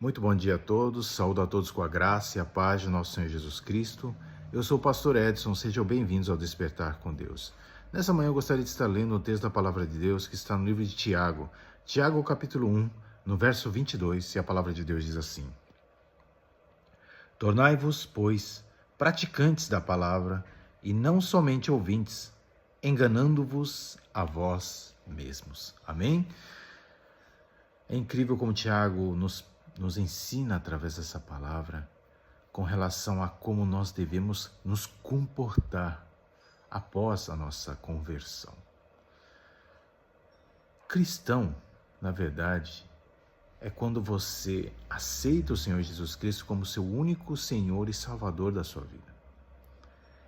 Muito bom dia a todos, saúdo a todos com a graça e a paz de nosso Senhor Jesus Cristo. Eu sou o pastor Edson, sejam bem-vindos ao Despertar com Deus. Nessa manhã eu gostaria de estar lendo o texto da Palavra de Deus que está no livro de Tiago. Tiago capítulo 1, no verso 22, e a Palavra de Deus diz assim: Tornai-vos, pois, praticantes da palavra e não somente ouvintes, enganando-vos a vós mesmos. Amém? É incrível como Tiago nos ensina através dessa palavra com relação a como nós devemos nos comportar após a nossa conversão. Cristão, na verdade, é quando você aceita o Senhor Jesus Cristo como seu único Senhor e Salvador da sua vida.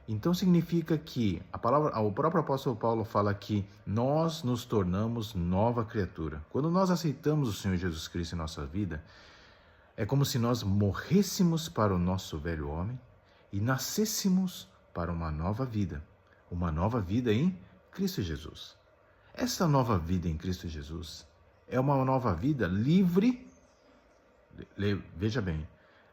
Então significa que o próprio apóstolo Paulo fala que nós nos tornamos nova criatura. Quando nós aceitamos o Senhor Jesus Cristo em nossa vida, é como se nós morrêssemos para o nosso velho homem e nascêssemos para uma nova vida em Cristo Jesus. Essa nova vida em Cristo Jesus é uma nova vida livre. Veja bem,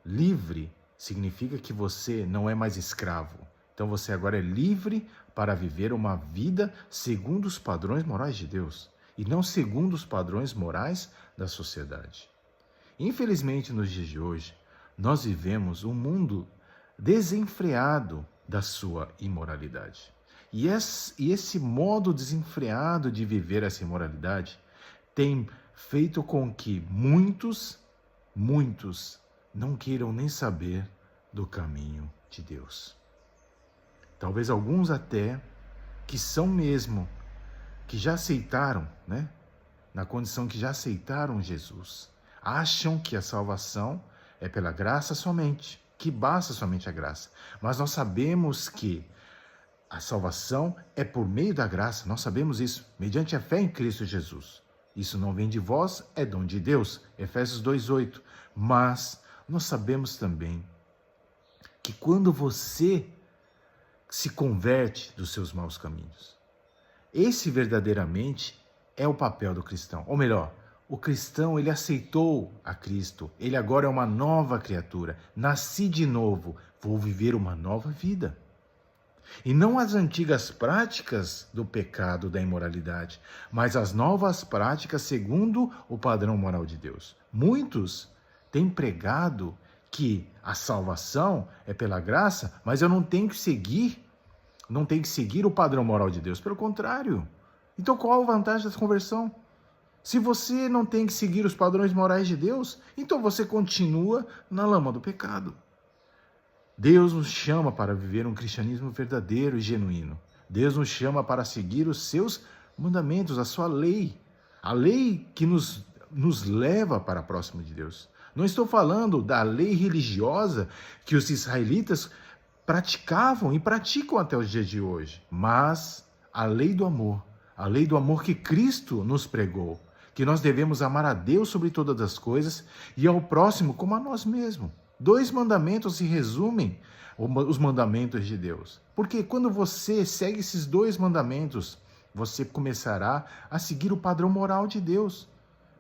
livre significa que você não é mais escravo. Então você agora é livre para viver uma vida segundo os padrões morais de Deus e não segundo os padrões morais da sociedade. Infelizmente, nos dias de hoje, nós vivemos um mundo desenfreado da sua imoralidade. E esse modo desenfreado de viver essa imoralidade tem feito com que muitos não queiram nem saber do caminho de Deus. Talvez alguns até que são mesmo, que já aceitaram, na condição que já aceitaram Jesus, acham que a salvação é pela graça somente, que basta somente a graça. Mas nós sabemos que a salvação é por meio da graça, nós sabemos isso, mediante a fé em Cristo Jesus. Isso não vem de vós, é dom de Deus, Efésios 2:8. Mas nós sabemos também que quando você se converte dos seus maus caminhos, esse verdadeiramente é o papel do cristão. Ou melhor, o cristão, ele aceitou a Cristo, ele agora é uma nova criatura. Nasci de novo, vou viver uma nova vida. E não as antigas práticas do pecado, da imoralidade, mas as novas práticas segundo o padrão moral de Deus. Muitos têm pregado que a salvação é pela graça, mas eu não tenho que seguir o padrão moral de Deus. Pelo contrário. Então qual a vantagem dessa conversão? Se você não tem que seguir os padrões morais de Deus, então você continua na lama do pecado. Deus nos chama para viver um cristianismo verdadeiro e genuíno. Deus nos chama para seguir os seus mandamentos, a sua lei. A lei que nos leva para próximo de Deus. Não estou falando da lei religiosa que os israelitas praticavam e praticam até os dias de hoje, mas a lei do amor que Cristo nos pregou, que nós devemos amar a Deus sobre todas as coisas e ao próximo como a nós mesmos. 2 mandamentos se resumem os mandamentos de Deus. Porque quando você segue esses 2 mandamentos, você começará a seguir o padrão moral de Deus.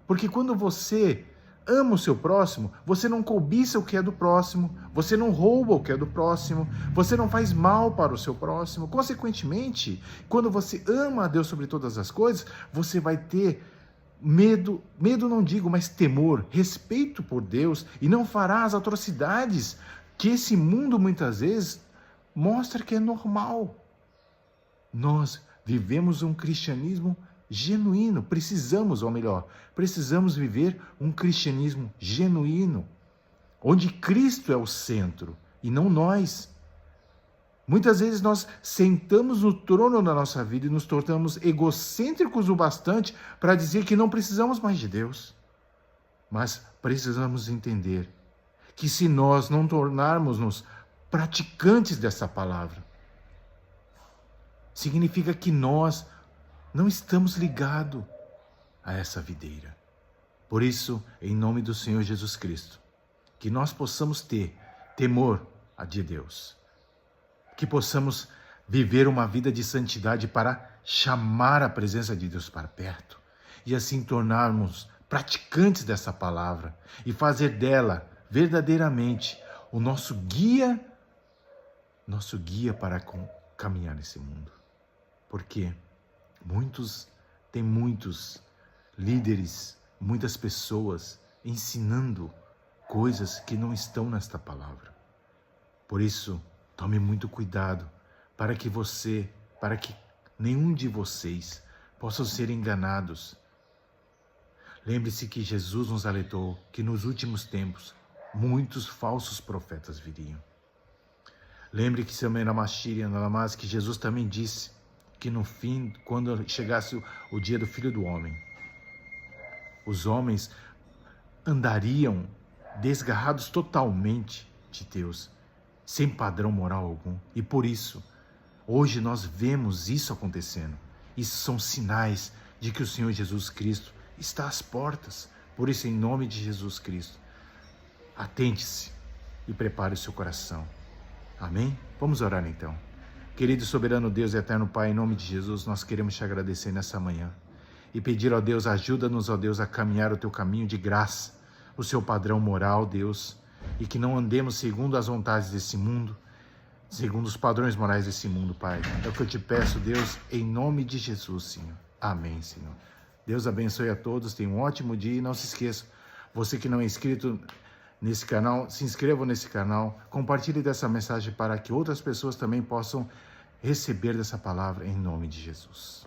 Porque quando você ama o seu próximo, você não cobiça o que é do próximo, você não rouba o que é do próximo, você não faz mal para o seu próximo. Consequentemente, quando você ama a Deus sobre todas as coisas, você vai ter medo não digo, mas temor, respeito por Deus e não fará as atrocidades que esse mundo muitas vezes mostra que é normal. Nós vivemos um cristianismo genuíno, precisamos viver um cristianismo genuíno, onde Cristo é o centro e não nós. Muitas vezes nós sentamos no trono da nossa vida e nos tornamos egocêntricos o bastante para dizer que não precisamos mais de Deus. Mas precisamos entender que se nós não tornarmos-nos praticantes dessa palavra, significa que nós não estamos ligados a essa videira. Por isso, em nome do Senhor Jesus Cristo, que nós possamos ter temor de Deus, que possamos viver uma vida de santidade para chamar a presença de Deus para perto e assim tornarmos praticantes dessa palavra e fazer dela verdadeiramente o nosso guia para caminhar nesse mundo. Porque tem muitos líderes, muitas pessoas ensinando coisas que não estão nesta palavra. Por isso, tome muito cuidado para que nenhum de vocês possam ser enganados. Lembre-se que Jesus nos alertou que nos últimos tempos muitos falsos profetas viriam. Lembre que que Jesus também disse que no fim, quando chegasse o dia do Filho do Homem, os homens andariam desgarrados totalmente de Deus, sem padrão moral algum. E por isso, hoje nós vemos isso acontecendo. Isso são sinais de que o Senhor Jesus Cristo está às portas. Por isso, em nome de Jesus Cristo, atente-se e prepare o seu coração. Amém? Vamos orar então. Querido e soberano Deus e eterno Pai, em nome de Jesus, nós queremos te agradecer nessa manhã e pedir, ó Deus, ajuda-nos, ó Deus, a caminhar o teu caminho de graça, o seu padrão moral, Deus, e que não andemos segundo as vontades desse mundo, segundo os padrões morais desse mundo, Pai. É o que eu te peço, Deus, em nome de Jesus, Senhor. Amém, Senhor. Deus abençoe a todos, tenha um ótimo dia e não se esqueça, você que não é inscrito nesse canal, se inscreva nesse canal, compartilhe dessa mensagem para que outras pessoas também possam receber dessa palavra em nome de Jesus.